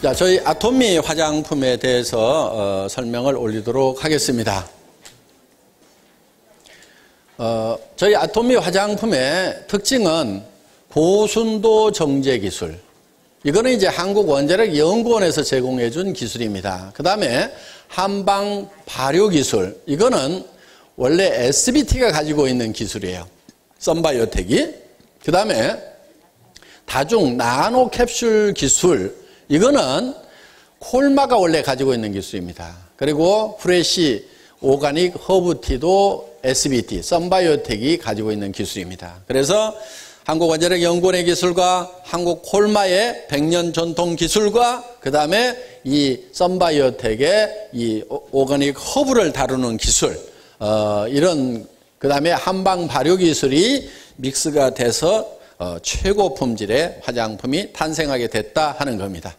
자, 저희 아토미 화장품에 대해서 설명을 올리도록 하겠습니다. 저희 아토미 화장품의 특징은 고순도 정제 기술. 이거는 이제 한국원자력연구원에서 제공해 준 기술입니다. 그 다음에 한방 발효 기술. 이거는 원래 SBT가 가지고 있는 기술이에요. 썬바이오텍이. 그 다음에 다중 나노 캡슐 기술. 이거는 콜마가 원래 가지고 있는 기술입니다. 그리고 프레시 오가닉 허브티도 SBT, 썬바이오텍이 가지고 있는 기술입니다. 그래서 한국원자력연구원의 기술과 한국 콜마의 100년 전통 기술과 그 다음에 이 썬바이오텍의 이 오가닉 허브를 다루는 기술, 이런 그 다음에 한방 발효 기술이 믹스가 돼서 최고 품질의 화장품이 탄생하게 됐다 하는 겁니다.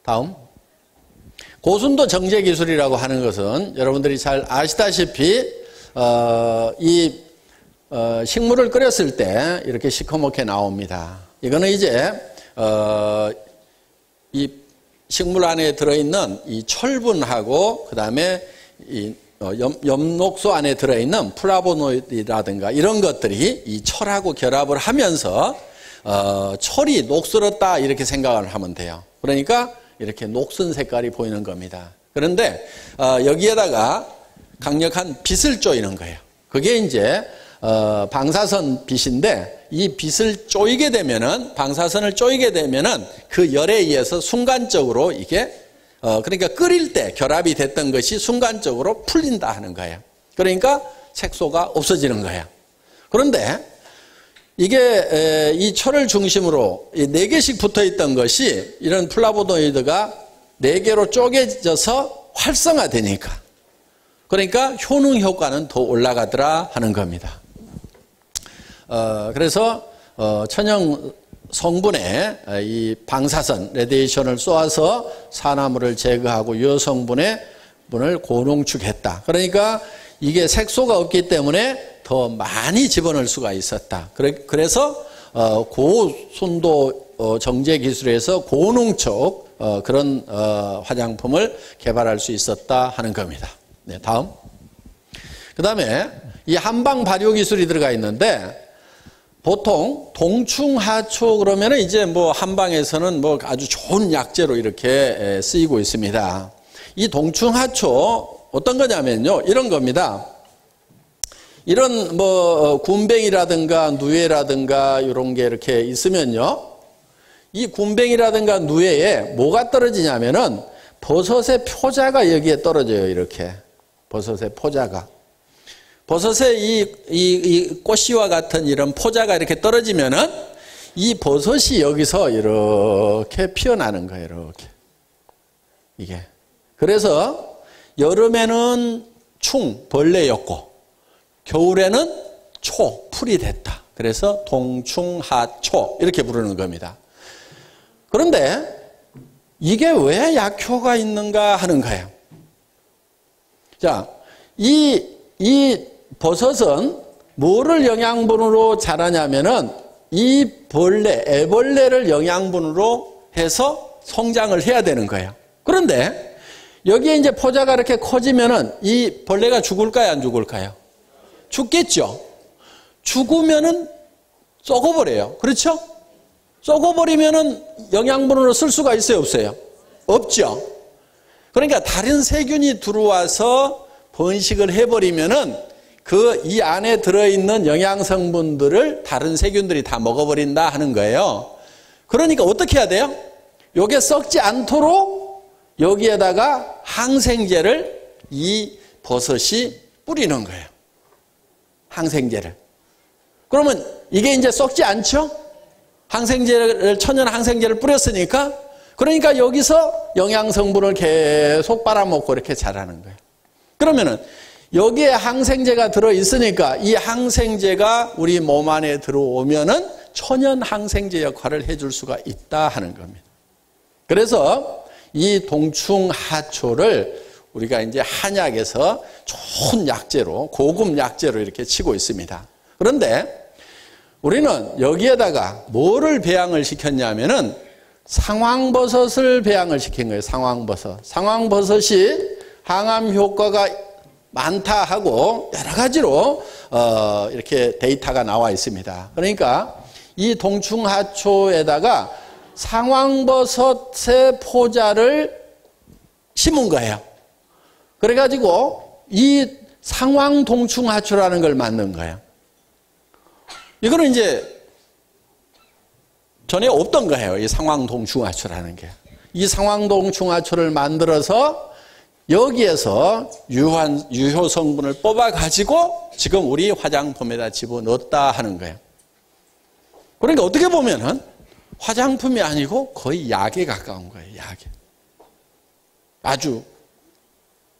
다음. 고순도 정제 기술이라고 하는 것은 여러분들이 잘 아시다시피 식물을 끓였을 때 이렇게 시커멓게 나옵니다. 이거는 이제 이 식물 안에 들어있는 이 철분하고 그 다음에 이 엽록소 안에 들어있는 플라보노이드라든가 이런 것들이 이 철하고 결합을 하면서 철이 녹슬었다 이렇게 생각을 하면 돼요. 그러니까 이렇게 녹슨 색깔이 보이는 겁니다. 그런데 여기에다가 강력한 빛을 쪼이는 거예요. 그게 이제 방사선 빛인데 이 빛을 쪼이게 되면은 방사선을 쪼이게 되면은 그 열에 의해서 순간적으로 이게 그러니까 끓일 때 결합이 됐던 것이 순간적으로 풀린다 하는 거예요. 그러니까 색소가 없어지는 거예요. 그런데 이게 이 철을 중심으로 4개씩 붙어 있던 것이 이런 플라보노이드가 4개로 쪼개져서 활성화되니까 그러니까 효능 효과는 더 올라가더라 하는 겁니다. 그래서 천연 성분의 이 방사선, 레디에이션을 쏘아서 산화물을 제거하고 유효성분의 분을 고농축했다. 그러니까 이게 색소가 없기 때문에 더 많이 집어넣을 수가 있었다. 그래서 고순도 정제 기술에서 고농축 그런 화장품을 개발할 수 있었다 하는 겁니다. 네, 다음. 그 다음에 이 한방 발효 기술이 들어가 있는데 보통 동충하초 그러면은 이제 뭐 한방에서는 뭐 아주 좋은 약재로 이렇게 쓰이고 있습니다. 이 동충하초 어떤 거냐면요. 이런 겁니다. 이런 뭐 군뱅이라든가 누에라든가 이런 게 이렇게 있으면요. 이 군뱅이라든가 누에에 뭐가 떨어지냐면은 버섯의 포자가 여기에 떨어져요. 이렇게. 버섯의 포자가. 버섯의 이 꽃씨와 같은 이런 포자가 이렇게 떨어지면은 이 버섯이 여기서 이렇게 피어나는 거예요. 이렇게. 이게. 그래서 여름에는 벌레였고 겨울에는 풀이 됐다. 그래서 동충하초 이렇게 부르는 겁니다. 그런데 이게 왜 약효가 있는가 하는 거예요. 자, 이 버섯은 뭐를 영양분으로 자라냐면은 이 애벌레를 영양분으로 해서 성장을 해야 되는 거예요. 그런데 여기에 이제 포자가 이렇게 커지면은 이 벌레가 죽을까요? 안 죽을까요? 죽겠죠. 죽으면은 썩어버려요. 그렇죠? 썩어버리면은 영양분으로 쓸 수가 있어요? 없어요? 없죠. 그러니까 다른 세균이 들어와서 번식을 해버리면은 이 안에 들어있는 영양성분들을 다른 세균들이 다 먹어버린다 하는 거예요. 그러니까 어떻게 해야 돼요? 요게 썩지 않도록 여기에다가 항생제를 이 버섯이 뿌리는 거예요. 항생제를. 그러면 이게 이제 썩지 않죠? 천연 항생제를 뿌렸으니까 그러니까 여기서 영양성분을 계속 빨아먹고 이렇게 자라는 거예요. 그러면은 여기에 항생제가 들어있으니까 이 항생제가 우리 몸 안에 들어오면은 천연 항생제 역할을 해줄 수가 있다 하는 겁니다. 그래서 이 동충하초를 우리가 이제 한약에서 좋은 약재로, 고급 약재로 이렇게 치고 있습니다. 그런데 우리는 여기에다가 뭐를 배양을 시켰냐면은 상황버섯을 배양을 시킨 거예요. 상황버섯. 상황버섯이 항암 효과가 많다 하고 여러 가지로 이렇게 데이터가 나와 있습니다. 그러니까 이 동충하초에다가 상황버섯의 포자를 심은 거예요. 그래가지고 이 상황동충하초라는 걸 만든 거예요. 이거는 이제 전에 없던 거예요. 이 상황동충하초라는 게. 이 상황동충하초를 만들어서 여기에서 유효 성분을 뽑아가지고 지금 우리 화장품에다 집어넣었다 하는 거예요. 그러니까 어떻게 보면은 화장품이 아니고 거의 약에 가까운 거예요. 약에. 아주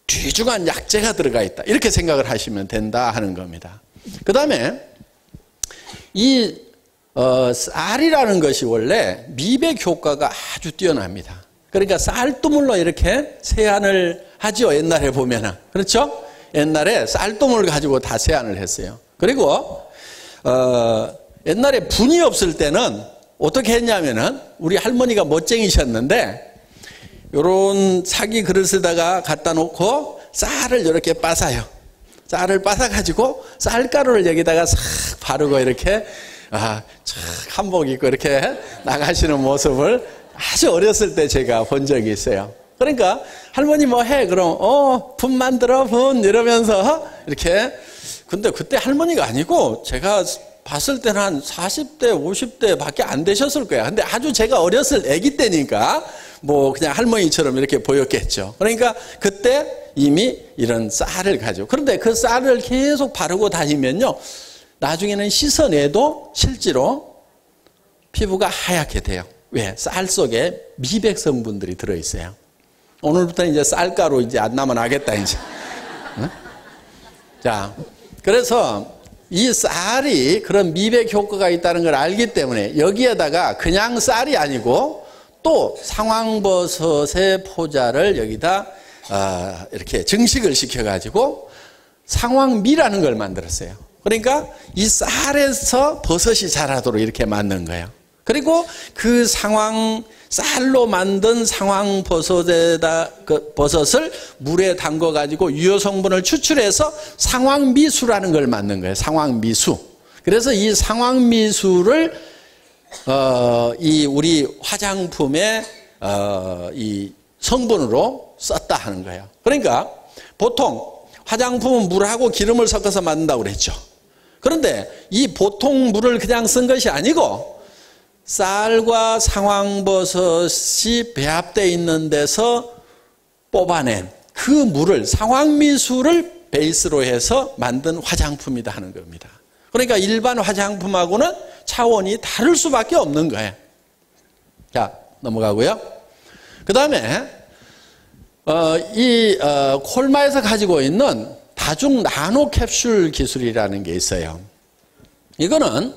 귀중한 약재가 들어가 있다. 이렇게 생각을 하시면 된다 하는 겁니다. 그 다음에 이 쌀이라는 것이 원래 미백 효과가 아주 뛰어납니다. 그러니까 쌀두물로 이렇게 세안을 하죠. 옛날에 보면은. 그렇죠? 옛날에 쌀두물 가지고 다 세안을 했어요. 그리고 옛날에 분이 없을 때는 어떻게 했냐면은 우리 할머니가 멋쟁이셨는데 요런 사기 그릇에다가 갖다 놓고 쌀을 이렇게 빻아요. 쌀을 빻아가지고 쌀가루를 여기다가 싹 바르고 이렇게 착 한복 입고 이렇게 나가시는 모습을 아주 어렸을 때 제가 본 적이 있어요. 그러니까 할머니 뭐 해? 그럼 분 만들어 분 이러면서 이렇게. 근데 그때 할머니가 아니고 제가 봤을 때는 한 40대 50대 밖에 안 되셨을 거야. 근데 아주 제가 어렸을 아기 때니까 뭐 그냥 할머니처럼 이렇게 보였겠죠. 그러니까 그때 이미 이런 쌀을 가지고. 그런데 그 쌀을 계속 바르고 다니면요, 나중에는 씻어내도 실제로 피부가 하얗게 돼요. 왜? 쌀 속에 미백 성분들이 들어있어요. 오늘부터 이제 쌀가루 이제 안 나면 하겠다 이제. 응? 자, 그래서 이 쌀이 그런 미백 효과가 있다는 걸 알기 때문에 여기에다가 그냥 쌀이 아니고 또 상황버섯의 포자를 여기다 이렇게 증식을 시켜가지고 상황미라는 걸 만들었어요. 그러니까 이 쌀에서 버섯이 자라도록 이렇게 만든 거예요. 그리고 그 쌀로 만든 버섯을 물에 담궈 가지고 유효 성분을 추출해서 상황미수라는 걸 만든 거예요. 상황미수. 그래서 이 상황미수를 이 우리 화장품의 이 성분으로 썼다 하는 거예요. 그러니까 보통 화장품은 물하고 기름을 섞어서 만든다고 그랬죠. 그런데 이 보통 물을 그냥 쓴 것이 아니고 쌀과 상황버섯이 배합되어 있는 데서 뽑아낸 그 물을, 상황미수를 베이스로 해서 만든 화장품이다 하는 겁니다. 그러니까 일반 화장품하고는 차원이 다를 수밖에 없는 거예요. 자, 넘어가고요. 그 다음에 콜마에서 가지고 있는 다중 나노 캡슐 기술이라는 게 있어요. 이거는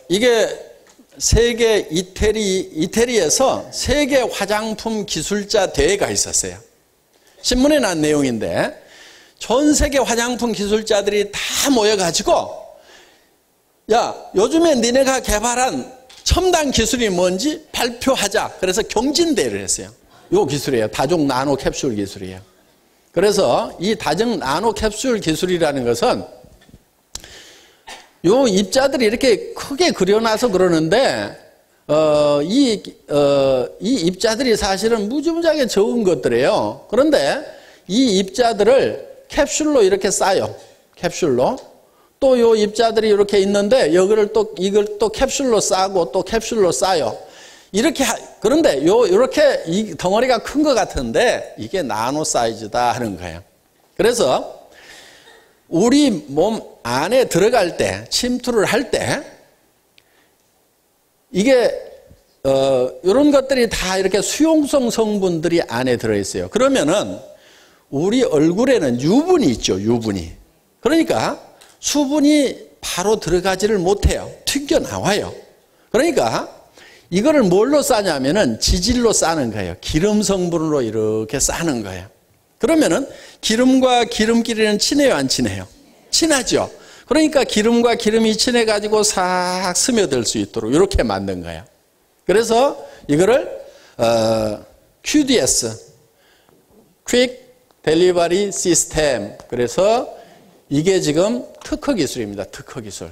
이게 세계 이태리에서 세계 화장품 기술자 대회가 있었어요. 신문에 난 내용인데 전 세계 화장품 기술자들이 다 모여가지고 야, 요즘에 니네가 개발한 첨단 기술이 뭔지 발표하자. 그래서 경진대회를 했어요. 요 기술이에요. 다중 나노 캡슐 기술이에요. 그래서 이 다중 나노 캡슐 기술이라는 것은 요 입자들이 이렇게 크게 그려놔서 그러는데 이 입자들이 사실은 무지무지하게 적은 것들이에요. 그런데 이 입자들을 캡슐로 이렇게 싸요. 캡슐로. 또 요 입자들이 이렇게 있는데 이걸 또 캡슐로 싸고 또 캡슐로 싸요. 그런데 이렇게 이 덩어리가 큰 것 같은데 이게 나노 사이즈다 하는 거예요. 그래서 우리 몸 안에 들어갈 때, 침투를 할 때, 이게, 이런 것들이 다 이렇게 수용성 성분들이 안에 들어있어요. 그러면은, 우리 얼굴에는 유분이 있죠, 유분이. 그러니까, 수분이 바로 들어가지를 못해요. 튕겨 나와요. 그러니까, 이거를 뭘로 싸냐면은 지질로 싸는 거예요. 기름 성분으로 이렇게 싸는 거예요. 그러면은 기름과 기름끼리는 친해요, 안 친해요? 친하죠. 그러니까 기름과 기름이 친해가지고 싹 스며들 수 있도록 이렇게 만든 거예요. 그래서 이거를 QDS, Quick Delivery System. 그래서 이게 지금 특허 기술입니다. 특허 기술.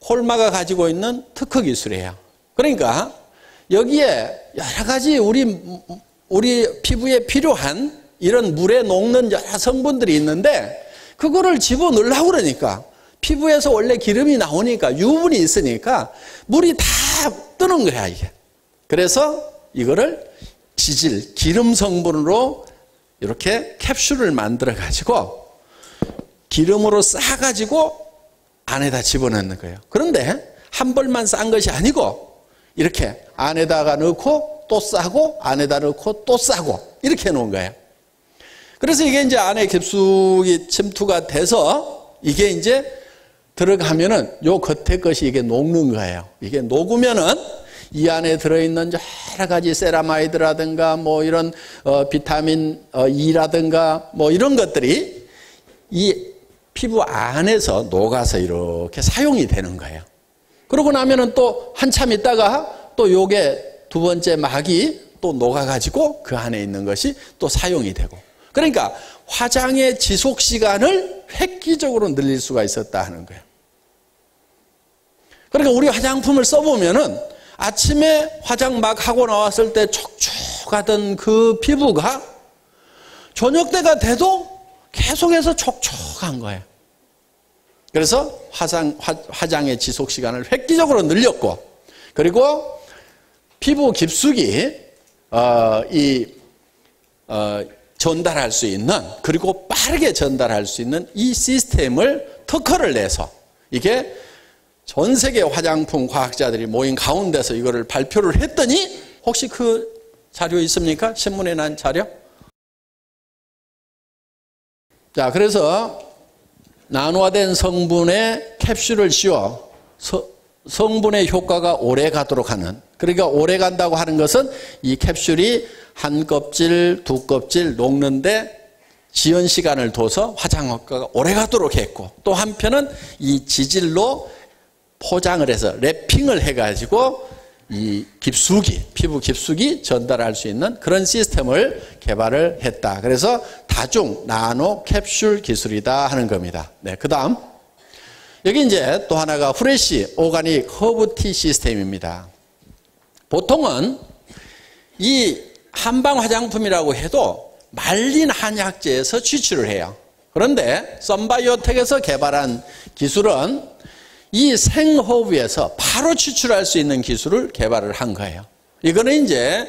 콜마가 가지고 있는 특허 기술이에요. 그러니까 여기에 여러 가지 우리 피부에 필요한 이런 물에 녹는 여러 성분들이 있는데 그거를 집어넣으려고 그러니까 피부에서 원래 기름이 나오니까 유분이 있으니까 물이 다 뜨는 거야, 이게. 그래서 이거를 지질, 기름 성분으로 이렇게 캡슐을 만들어 가지고 기름으로 싸가지고 안에다 집어넣는 거예요. 그런데 한 벌만 싼 것이 아니고 이렇게 안에다가 넣고 또 싸고 안에다 넣고 또 싸고 이렇게 해놓은 거예요. 그래서 이게 이제 안에 깊숙이 침투가 돼서 이게 이제 들어가면은 요 겉에 것이 이게 녹는 거예요. 이게 녹으면은 이 안에 들어있는 여러 가지 세라마이드라든가 뭐 이런 비타민 E라든가 뭐 이런 것들이 이 피부 안에서 녹아서 이렇게 사용이 되는 거예요. 그러고 나면은 또 한참 있다가 또 요게 두 번째 막이 또 녹아가지고 그 안에 있는 것이 또 사용이 되고. 그러니까 화장의 지속 시간을 획기적으로 늘릴 수가 있었다 하는 거예요. 그러니까 우리 화장품을 써보면은 아침에 화장 막 하고 나왔을 때 촉촉하던 그 피부가 저녁 때가 돼도 계속해서 촉촉한 거예요. 그래서 화장의 지속 시간을 획기적으로 늘렸고, 그리고 피부 깊숙이 전달할 수 있는, 그리고 빠르게 전달할 수 있는 이 시스템을 특허를 내서 이게 전 세계 화장품 과학자들이 모인 가운데서 이거를 발표를 했더니 혹시 그 자료 있습니까? 신문에 난 자료? 자, 그래서 난화된 성분에 캡슐을 씌워 성분의 효과가 오래 가도록 하는, 그러니까 오래 간다고 하는 것은 이 캡슐이 한 껍질, 두 껍질 녹는데 지연 시간을 둬서 화장 효과가 오래 가도록 했고, 또 한편은 이 지질로 포장을 해서 랩핑을 해가지고 이 깊숙이, 피부 깊숙이 전달할 수 있는 그런 시스템을 개발을 했다. 그래서 다중 나노 캡슐 기술이다 하는 겁니다. 네, 그 다음 여기 이제 또 하나가 프레시 오가닉 허브티 시스템입니다. 보통은 이 한방 화장품이라고 해도 말린 한약재에서 추출을 해요. 그런데 썬바이오텍에서 개발한 기술은 이 생허브에서 바로 추출할 수 있는 기술을 개발을 한 거예요. 이거는 이제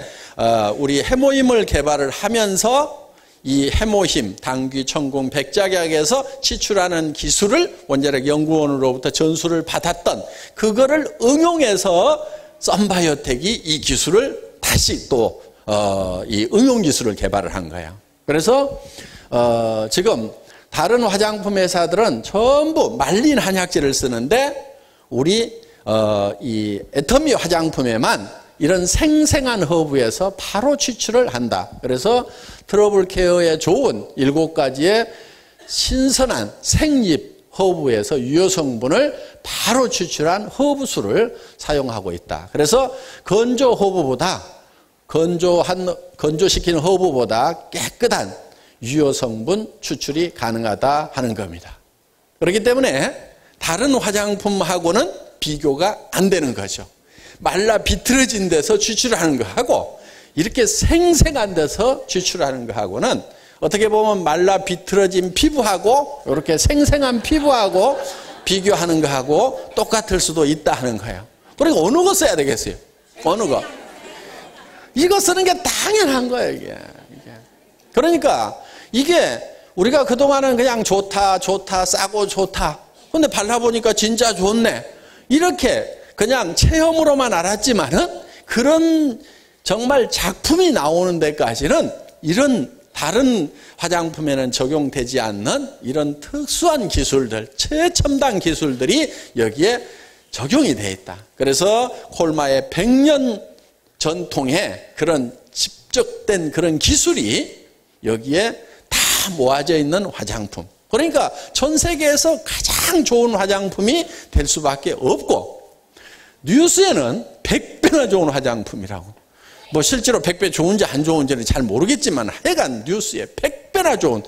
우리 해모임을 개발을 하면서 이 해모힘, 당귀, 청궁, 백작약에서 추출하는 기술을 원자력 연구원으로부터 전수를 받았던 그거를 응용해서 썬바이오텍이 이 기술을 다시 또 이 응용 기술을 개발을 한 거예요. 그래서 지금 다른 화장품 회사들은 전부 말린 한약재를 쓰는데 우리 이 애터미 화장품에만 이런 생생한 허브에서 바로 추출을 한다. 그래서 트러블 케어에 좋은 7가지의 신선한 생잎 허브에서 유효 성분을 바로 추출한 허브수를 사용하고 있다. 그래서 건조 허브보다 건조시킨 허브보다 깨끗한 유효 성분 추출이 가능하다 하는 겁니다. 그렇기 때문에 다른 화장품하고는 비교가 안 되는 거죠. 말라 비틀어진 데서 추출하는 거하고 이렇게 생생한 데서 추출하는 거하고는 어떻게 보면 말라 비틀어진 피부하고 이렇게 생생한 피부하고 비교하는 거하고 똑같을 수도 있다 하는 거예요. 그러니까 어느 거 써야 되겠어요? 어느 거? 이거 쓰는 게 당연한 거예요, 이게. 그러니까 이게 우리가 그동안은 그냥 좋다, 싸고 좋다. 근데 발라보니까 진짜 좋네. 이렇게 그냥 체험으로만 알았지만은 그런 정말 작품이 나오는 데까지는 이런 다른 화장품에는 적용되지 않는 이런 특수한 기술들, 최첨단 기술들이 여기에 적용이 돼 있다. 그래서 콜마의 100년 전통의 그런 집적된 그런 기술이 여기에 다 모아져 있는 화장품. 그러니까 전 세계에서 가장 좋은 화장품이 될 수밖에 없고, 뉴스에는 100배나 좋은 화장품이라고. 뭐 실제로 100배 좋은지 안 좋은지는 잘 모르겠지만 하여간 뉴스에 100배나 좋은,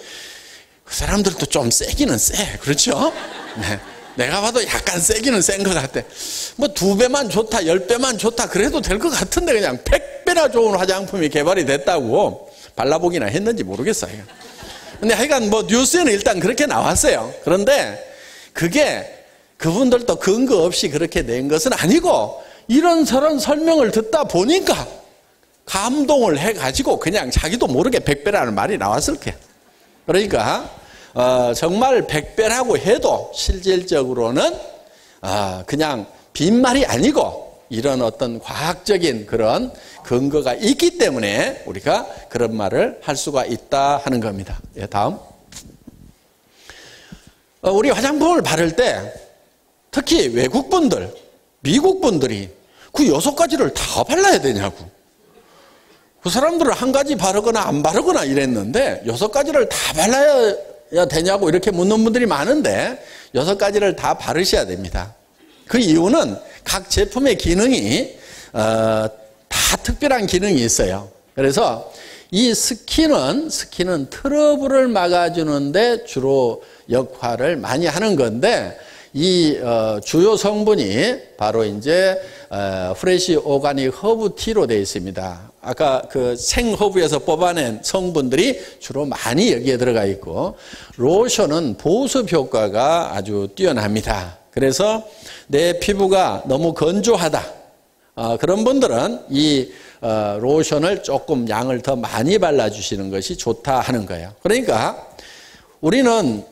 그 사람들도 좀 세기는 세. 그렇죠? 네. 내가 봐도 약간 세기는 센 것 같아. 뭐 2배만 좋다, 10배만 좋다 그래도 될 것 같은데 그냥 100배나 좋은 화장품이 개발이 됐다고 발라보기나 했는지 모르겠어요. 근데 하여간 뭐 뉴스에는 일단 그렇게 나왔어요. 그런데 그게 그분들도 근거 없이 그렇게 낸 것은 아니고 이런저런 설명을 듣다 보니까 감동을 해가지고 그냥 자기도 모르게 100배라는 말이 나왔을 거야. 그러니까 정말 100배라고 해도 실질적으로는 그냥 빈말이 아니고 이런 어떤 과학적인 그런 근거가 있기 때문에 우리가 그런 말을 할 수가 있다 하는 겁니다. 예, 다음. 우리 화장품을 바를 때 특히 외국분들, 미국분들이 그 6가지를 다 발라야 되냐고. 그 사람들은 한 가지 바르거나 안 바르거나 이랬는데 6가지를 다 발라야 되냐고 이렇게 묻는 분들이 많은데 6가지를 다 바르셔야 됩니다. 그 이유는 각 제품의 기능이 다 특별한 기능이 있어요. 그래서 이 스킨은 트러블을 막아주는데 주로 역할을 많이 하는 건데 이 주요 성분이 바로 이제 프레시 오가닉 허브 티로 되어 있습니다. 아까 그 생허브에서 뽑아낸 성분들이 주로 많이 여기에 들어가 있고 로션은 보습 효과가 아주 뛰어납니다. 그래서 내 피부가 너무 건조하다 그런 분들은 이 로션을 조금 양을 더 많이 발라주시는 것이 좋다 하는 거예요. 그러니까 우리는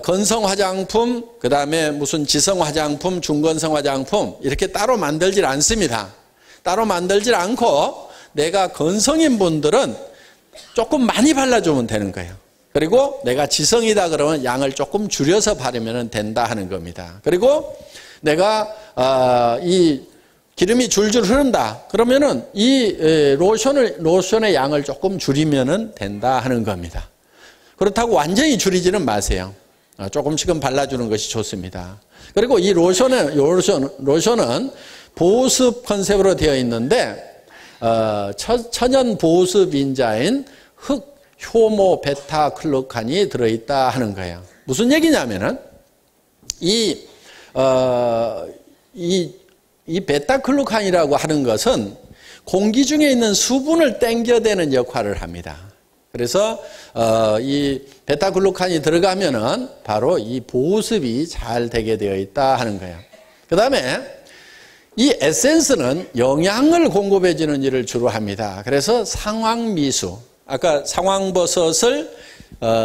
건성 화장품, 그 다음에 무슨 지성 화장품, 중건성 화장품 이렇게 따로 만들질 않습니다. 따로 만들질 않고 내가 건성인 분들은 조금 많이 발라주면 되는 거예요. 그리고 내가 지성이다 그러면 양을 조금 줄여서 바르면 된다 하는 겁니다. 그리고 내가 이 기름이 줄줄 흐른다 그러면은 이 로션의 양을 조금 줄이면 된다 하는 겁니다. 그렇다고 완전히 줄이지는 마세요. 조금씩은 발라주는 것이 좋습니다. 그리고 이 로션은 보습 컨셉으로 되어 있는데 천연 보습 인자인 흑 효모 베타 클루칸이 들어있다 하는 거예요. 무슨 얘기냐면은 이 베타 클루칸이라고 하는 것은 공기 중에 있는 수분을 땡겨대는 역할을 합니다. 그래서 이 베타글루칸이 들어가면은 바로 이 보습이 잘 되게 되어 있다 하는 거예요. 그 다음에 이 에센스는 영양을 공급해 주는 일을 주로 합니다. 그래서 상황미수, 아까 상황버섯을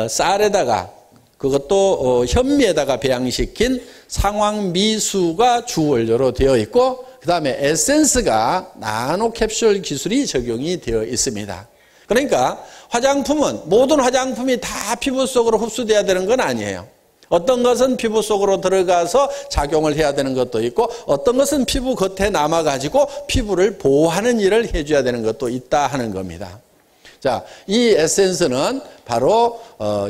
쌀에다가 그것도 현미에다가 배양시킨 상황미수가 주원료로 되어 있고 그 다음에 에센스가 나노캡슐 기술이 적용이 되어 있습니다. 그러니까 화장품은 모든 화장품이 다 피부 속으로 흡수돼야 되는 건 아니에요. 어떤 것은 피부 속으로 들어가서 작용을 해야 되는 것도 있고 어떤 것은 피부 겉에 남아가지고 피부를 보호하는 일을 해줘야 되는 것도 있다 하는 겁니다. 자, 이 에센스는 바로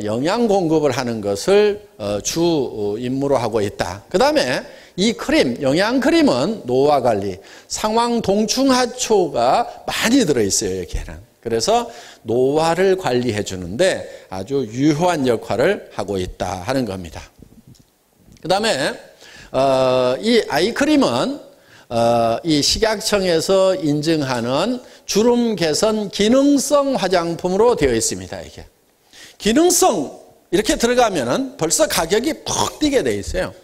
영양 공급을 하는 것을 주 임무로 하고 있다. 그 다음에 이 크림, 영양 크림은 노화 관리, 상황 동충하초가 많이 들어있어요, 여기에는. 그래서 노화를 관리해 주는데 아주 유효한 역할을 하고 있다 하는 겁니다. 그 다음에 이 아이크림은 이 식약청에서 인증하는 주름 개선 기능성 화장품으로 되어 있습니다. 이게 기능성 이렇게 들어가면은 벌써 가격이 퍽 뛰게 돼 있어요.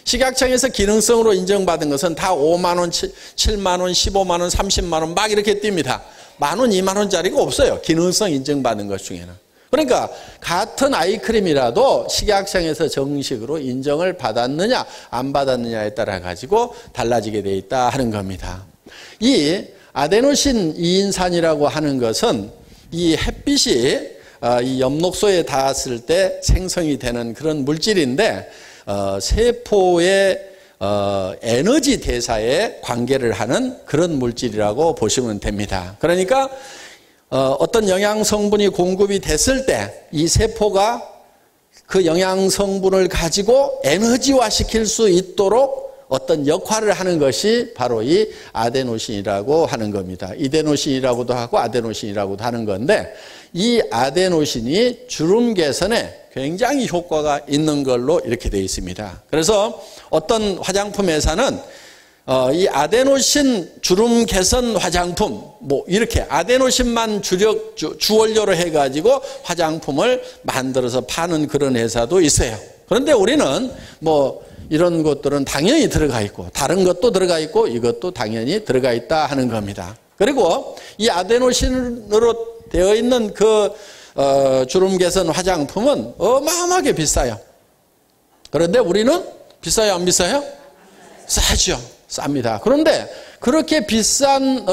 식약청에서 기능성으로 인정받은 것은 다 5만 원, 7만 원, 15만 원, 30만 원 막 이렇게 뜁니다. 만 원, 2만 원짜리가 없어요. 기능성 인정받은 것 중에는. 그러니까 같은 아이크림이라도 식약청에서 정식으로 인정을 받았느냐 안 받았느냐에 따라 가지고 달라지게 돼 있다 하는 겁니다. 이 아데노신 2인산이라고 하는 것은 이 햇빛이 이 엽록소에 닿았을 때 생성이 되는 그런 물질인데 세포의 에너지 대사에 관계를 하는 그런 물질이라고 보시면 됩니다. 그러니까 어떤 영양 성분이 공급이 됐을 때 이 세포가 그 영양 성분을 가지고 에너지화 시킬 수 있도록 어떤 역할을 하는 것이 바로 이 아데노신이라고 하는 겁니다. 이데노신이라고도 하고 아데노신이라고도 하는 건데, 이 아데노신이 주름 개선에 굉장히 효과가 있는 걸로 이렇게 되어 있습니다. 그래서 어떤 화장품 회사는 이 아데노신 주름 개선 화장품, 뭐 이렇게 아데노신만 주원료로 해가지고 화장품을 만들어서 파는 그런 회사도 있어요. 그런데 우리는 뭐 이런 것들은 당연히 들어가 있고, 다른 것도 들어가 있고, 이것도 당연히 들어가 있다 하는 겁니다. 그리고 이 아데노신으로 되어 있는 그 주름 개선 화장품은 어마어마하게 비싸요. 그런데 우리는 비싸요, 안 비싸요? 싸죠. 쌉니다. 그런데 그렇게 비싼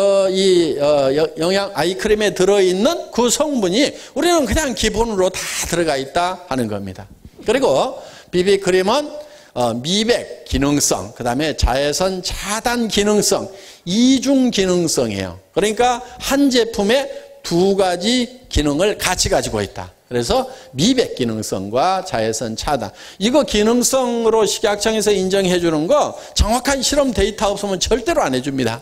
영양 아이크림에 들어있는 그 성분이 우리는 그냥 기본으로 다 들어가 있다 하는 겁니다. 그리고 비비크림은 미백 기능성, 그 다음에 자외선 차단 기능성, 이중 기능성이에요. 그러니까 한 제품에 두 가지 기능을 같이 가지고 있다. 그래서 미백 기능성과 자외선 차단. 이거 기능성으로 식약청에서 인정해 주는 거 정확한 실험 데이터 없으면 절대로 안 해줍니다.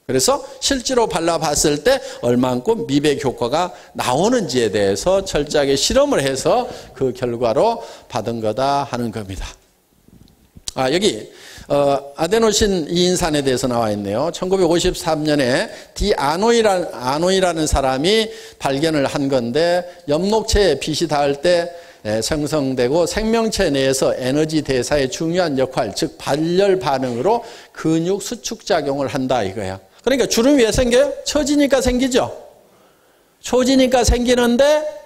그래서 실제로 발라봤을 때 얼만큼 미백 효과가 나오는지에 대해서 철저하게 실험을 해서 그 결과로 받은 거다 하는 겁니다. 여기 아데노신 이인산에 대해서 나와 있네요. 1953년에 아노이라는 사람이 발견을 한 건데, 엽록체에 빛이 닿을 때 생성되고 생명체 내에서 에너지 대사에 중요한 역할, 즉 발열 반응으로 근육 수축 작용을 한다 이거예요. 그러니까 주름이 왜 생겨요? 처지니까 생기죠. 처지니까 생기는데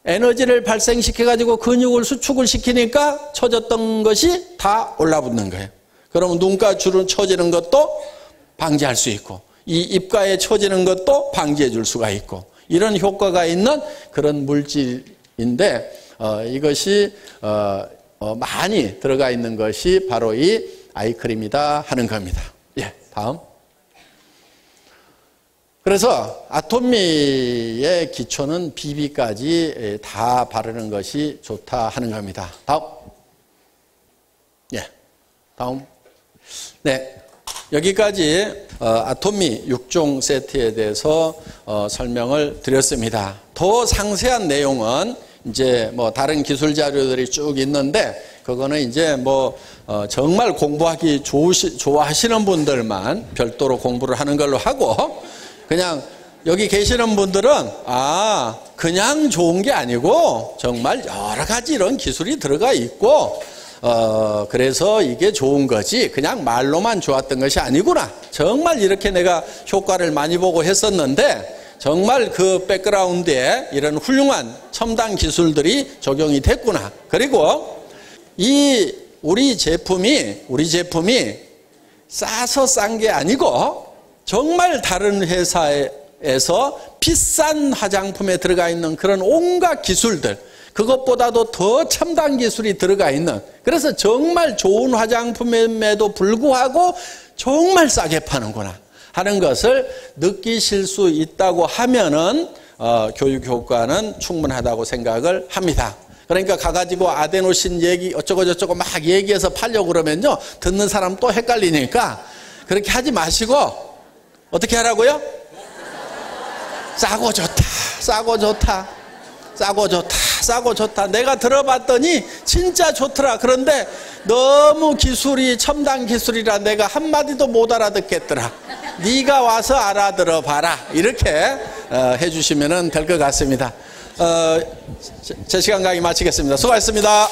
에너지를 발생시켜가지고 근육을 수축을 시키니까 처졌던 것이 다 올라붙는 거예요. 그러면 눈가 주름 처지는 것도 방지할 수 있고, 이 입가에 처지는 것도 방지해 줄 수가 있고, 이런 효과가 있는 그런 물질인데, 이것이 많이 들어가 있는 것이 바로 이 아이크림이다 하는 겁니다. 예, 다음. 그래서 아토미의 기초는 비비까지 다 바르는 것이 좋다 하는 겁니다. 다음. 예, 다음. 네, 여기까지 아토미 6종 세트에 대해서 설명을 드렸습니다. 더 상세한 내용은 이제 뭐 다른 기술 자료들이 쭉 있는데, 그거는 이제 뭐 정말 공부하기 좋아하시는 분들만 별도로 공부를 하는 걸로 하고, 그냥 여기 계시는 분들은 그냥 좋은 게 아니고 정말 여러 가지 이런 기술이 들어가 있고, 그래서 이게 좋은 거지 그냥 말로만 좋았던 것이 아니구나, 정말 이렇게 내가 효과를 많이 보고 했었는데 정말 그 백그라운드에 이런 훌륭한 첨단 기술들이 적용이 됐구나. 그리고 우리 제품이 싸서 싼 게 아니고 정말 다른 회사에서 비싼 화장품에 들어가 있는 그런 온갖 기술들, 그것보다도 더 첨단 기술이 들어가 있는, 그래서 정말 좋은 화장품임에도 불구하고 정말 싸게 파는구나 하는 것을 느끼실 수 있다고 하면은 교육 효과는 충분하다고 생각을 합니다. 그러니까 가가지고 아데노신 얘기 어쩌고저쩌고 막 얘기해서 팔려고 그러면요, 듣는 사람 또 헷갈리니까 그렇게 하지 마시고 어떻게 하라고요? 싸고 좋다, 싸고 좋다, 싸고 좋다, 싸고 좋다. 내가 들어봤더니 진짜 좋더라. 그런데 너무 기술이 첨단 기술이라 내가 한마디도 못 알아듣겠더라. 네가 와서 알아들어 봐라. 이렇게 해주시면 될 것 같습니다. 제 시간 강의 마치겠습니다. 수고하셨습니다.